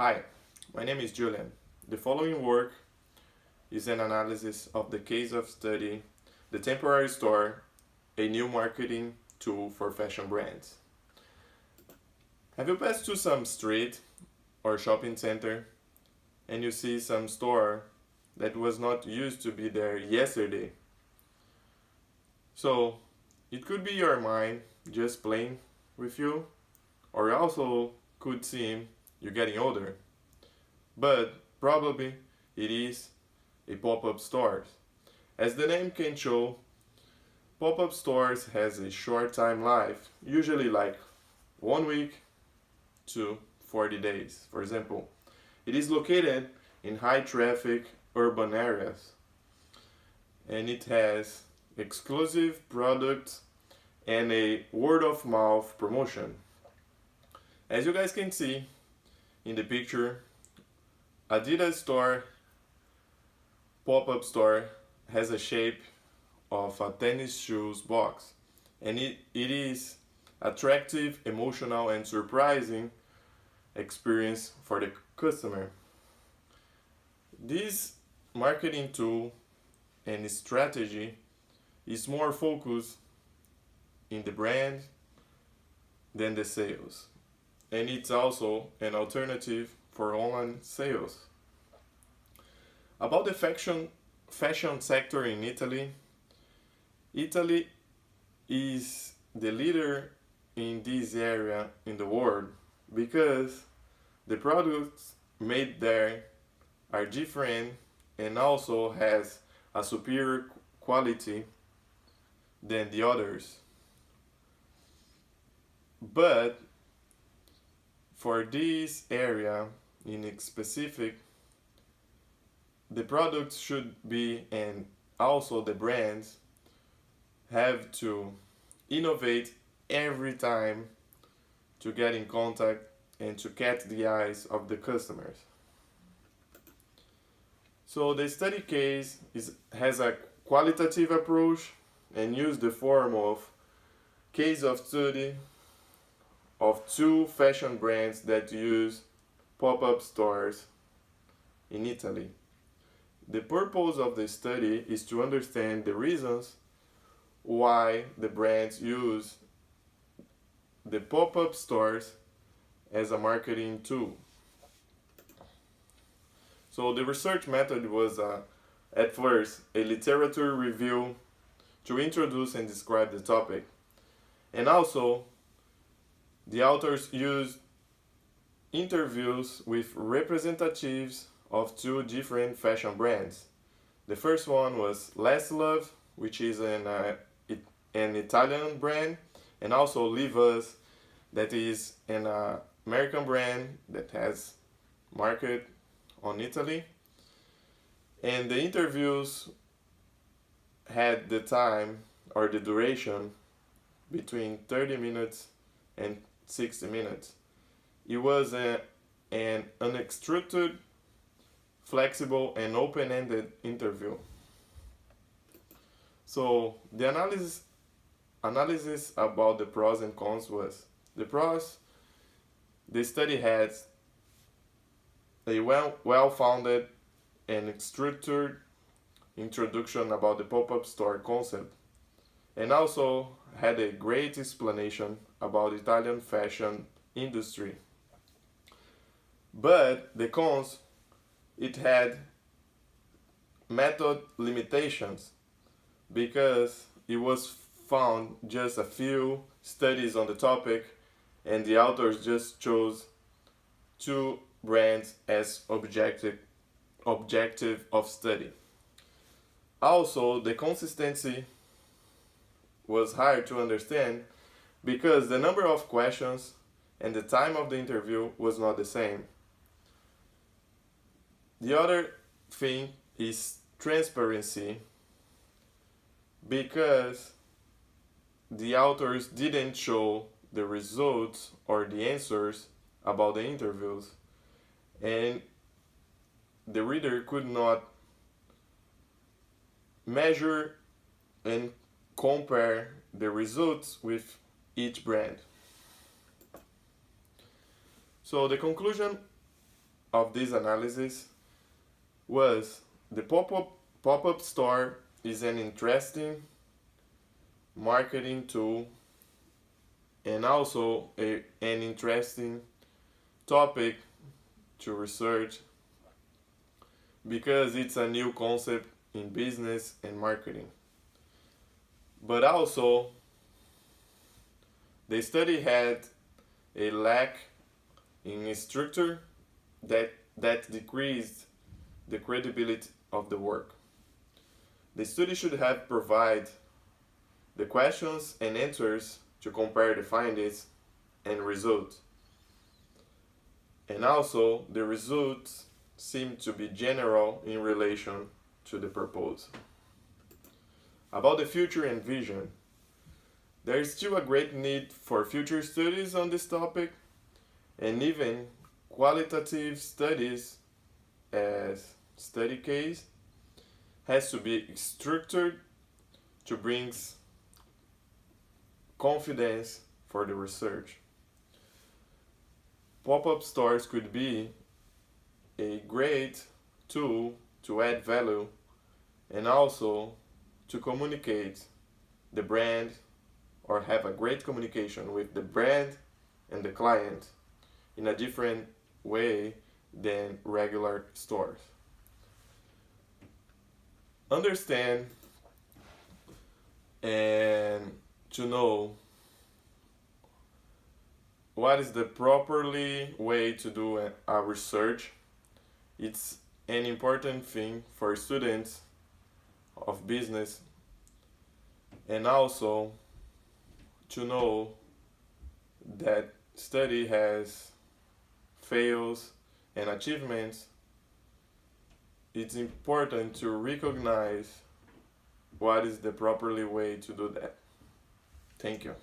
Hi, my name is Julian. The following work is an analysis of the case of study, the temporary store, a new marketing tool for fashion brands. Have you passed through some street or shopping center and you see some store that was not used to be there yesterday? So it could be your mind just playing with you, or it also could seem you're getting older. But probably it is a pop-up store. As the name can show, pop-up stores has a short time life, usually like 1 week to 40 days. For example, it is located in high traffic urban areas and it has exclusive products and a word of mouth promotion. As you guys can see in the picture, Adidas store pop-up store has a shape of a tennis shoes box, and it is attractive, emotional and surprising experience for the customer. This marketing tool and strategy is more focused in the brand than the sales, and it's also an alternative for online sales. About the fashion sector in Italy, Italy is the leader in this area in the world because the products made there are different and also has a superior quality than the others. But for this area in specific, the products should be, and also the brands have to innovate every time to get in contact and to catch the eyes of the customers. So the study case has a qualitative approach and use the form of case of study of two fashion brands that use pop-up stores in Italy. The purpose of the study is to understand the reasons why the brands use the pop-up stores as a marketing tool. So the research method was at first a literature review to introduce and describe the topic. And also the authors used interviews with representatives of two different fashion brands. The first one was Less Love, which is an Italian brand, and also Leave Us, that is an American brand that has market on Italy. And the interviews had the time or the duration between 30 minutes and 60 minutes. It was an unstructured, flexible and open-ended interview. So the analysis about the pros and cons was the pros. The study had a well-founded and structured introduction about the pop-up store concept, and also had a great explanation about Italian fashion industry. But the cons, it had method limitations because it was found just a few studies on the topic and the authors just chose two brands as objective of study. Also, the consistency was hard to understand because the number of questions and the time of the interview was not the same. The other thing is transparency because the authors didn't show the results or the answers about the interviews, and the reader could not measure and compare the results with each brand. So the conclusion of this analysis was the pop-up store is an interesting marketing tool and also an interesting topic to research because it's a new concept in business and marketing. But also, the study had a lack in structure that decreased the credibility of the work. The study should have provided the questions and answers to compare the findings and results. And also, the results seem to be general in relation to the proposal. About the future and vision, there is still a great need for future studies on this topic, and even qualitative studies as study case has to be structured to bring confidence for the research. Pop-up stores could be a great tool to add value and also to communicate the brand or have a great communication with the brand and the client in a different way than regular stores. Understand and to know what is the properly way to do a research. It's an important thing for students of business, and also to know that study has fails and achievements. It's important to recognize what is the properly way to do that. Thank you.